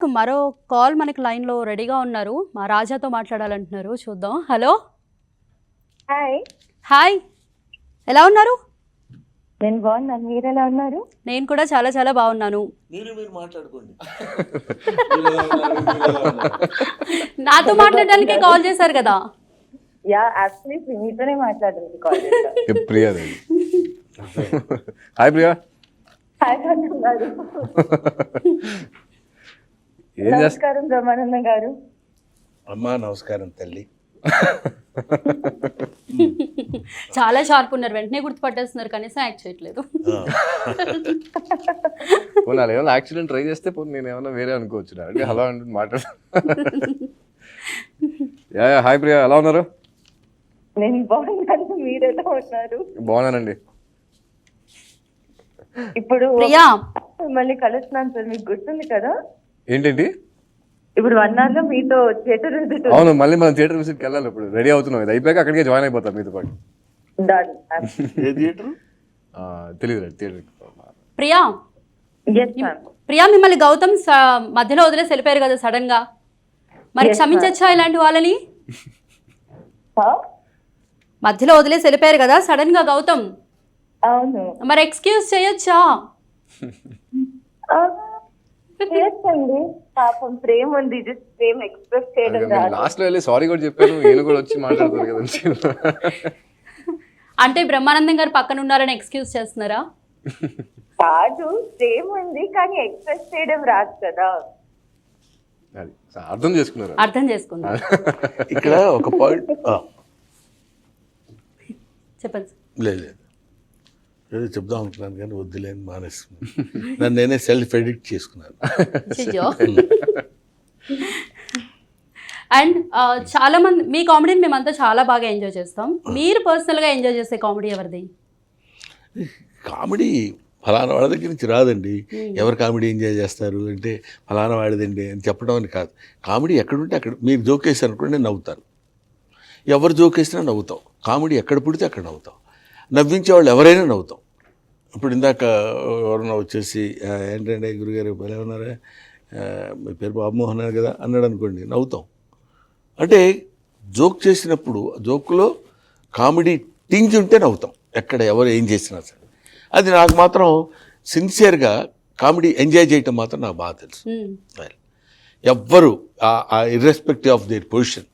మరో కాల్ మనకి లైన్‌లో రెడీగా ఉన్నారు. మా రాజాతో మాట్లాడాలంటున్నారు. చూద్దాం. హలో! హాయ్. హాయ్! ఎలా ఉన్నారు? నేను బాగున్నాను. మీరెలా ఉన్నారు? నేను కూడా చాలా చాలా బాగున్నాను. మీరు మాట్లాడుకోండి. నాతో మాట్లాడడానికే కాల్ చేశారు కదా! యాక్చువల్లీ మీతోనే మాట్లాడాలి కాల్ చేశాను. ప్రియా హాయ్ ప్రియా. హాయ్ గౌతమ్ గారు. ఏం చేస్తా నమస్కారం బ్రహ్మానందం గారు. అమ్మా నమస్కారం తల్లి. చాలా షార్ప్ ఉన్నారు. వెంటనే గుర్తుపట్టేస్తున్నారు. కనీసం యాక్ట్ చేయట్లేదు. పోనీ అలా ఏమైనా యాక్సిడెంట్ ట్రై చేస్తే పోనీ నేను ఏమైనా వేరే అనుకోవచ్చు. అంటే హలో అంటే మాట్లాడు. యా హాయ్ ప్రియా, ఎలా ఉన్నారు? నేను బాగున్నాను. మీరెలా ఉన్నారు? బాగున్నానండి. ఇప్పుడు ప్రియా, మిమ్మల్ని కలుస్తున్నాను సార్, మీకు గుర్తుంది కదా? ఏంటంటి? ఇప్పుడు 1 hour లో మీతో థియేటర్ విజిట్. అవును, మళ్ళీ మనం థియేటర్ విజిట్కి వెళ్ళాలి. ఇప్పుడు రెడీ అవుతున్నాం. ఇది అయిపోయాక అక్కడికే జాయిన్ అయిపోతాం మీతో పాటు. డన్. ఏ థియేటర్? తెలియదు theatre. Priya, yes ma'am. Priya మిమ్మల్ని గౌతమ్ మధ్యలో వదిలేసి వెళ్ళిపోయారు కదా సడన్ గా. మరి క్షమించచ్చా ఇలాంటి వాళ్ళని? మధ్యలో వదిలేసి వెళ్ళిపోయారు కదా సడన్ గా గౌతమ్. అవును. మరి ఎక్స్క్యూజ్ చేయొచ్చా? చేస్తండి. పాపం ప్రేమ ఉంది, జస్ట్ ప్రేమ ఎక్స్ప్రెస్ చేయడం రాదు. లాస్ట్ లో వెళ్ళి సారీ కూడా చెప్పాను. నేను కూడా వచ్చి మాట్లాడతాను కదా. అంటే బ్రహ్మానందం గారు పక్కన ఉన్నారని ఎక్స్క్యూజ్ చేస్తున్నారా? కాదు, ప్రేమ ఉంది కానీ ఎక్స్ప్రెస్ చేయడం రాదు కదా. అది అర్థం చేసుకున్నారు. అర్థం చేసుకున్నారు. ఇక్కడ ఒక పాయింట్ చెప్పండి. లేదు ఏదో చెప్దాం అనుకున్నాను కానీ వద్దులేని మానేస్తున్నాను. నన్ను నేనే సెల్ఫ్ ఎడిట్ చేసుకున్నాను. అండ్ చాలా మంది మీ కామెడీని మేమంతా చాలా బాగా ఎంజాయ్ చేస్తాం. మీరు పర్సనల్గా ఎంజాయ్ చేసే కామెడీ ఎవరిది? కామెడీ ఫలానా వాళ్ళ దగ్గర నుంచి రాదండి. ఎవరు కామెడీ ఎంజాయ్ చేస్తారు అంటే ఫలానా వాడిదండి అని చెప్పడం అని కాదు. కామెడీ ఎక్కడుంటే అక్కడ మీరు జోక్ వేసారు అనుకోండి, నేను నవ్వుతాను. ఎవరు జోక్ వేసినా నవ్వుతాం. కామెడీ ఎక్కడ పుడితే అక్కడ నవ్వుతాం. నవ్వించే వాళ్ళు ఎవరైనా నవ్వుతాం. ఇప్పుడు ఇందాక ఎవరన్నా వచ్చేసి ఏంటంటే గురుగారు ఎలా ఉన్నారా, మీ పేరు బాబుమోహన్ కదా అన్నాడు అనుకోండి, నవ్వుతాం. అంటే జోక్ చేసినప్పుడు జోక్లో కామెడీ టింజ్ ఉంటే నవ్వుతాం, ఎక్కడ ఎవరు ఏం చేసినా సరే. అది నాకు మాత్రం సిన్సియర్గా కామెడీ ఎంజాయ్ చేయటం మాత్రం నాకు బాగా తెలుసు. ఎవ్వరు ఇర్రెస్పెక్టివ్ ఆఫ్ దేర్ పొజిషన్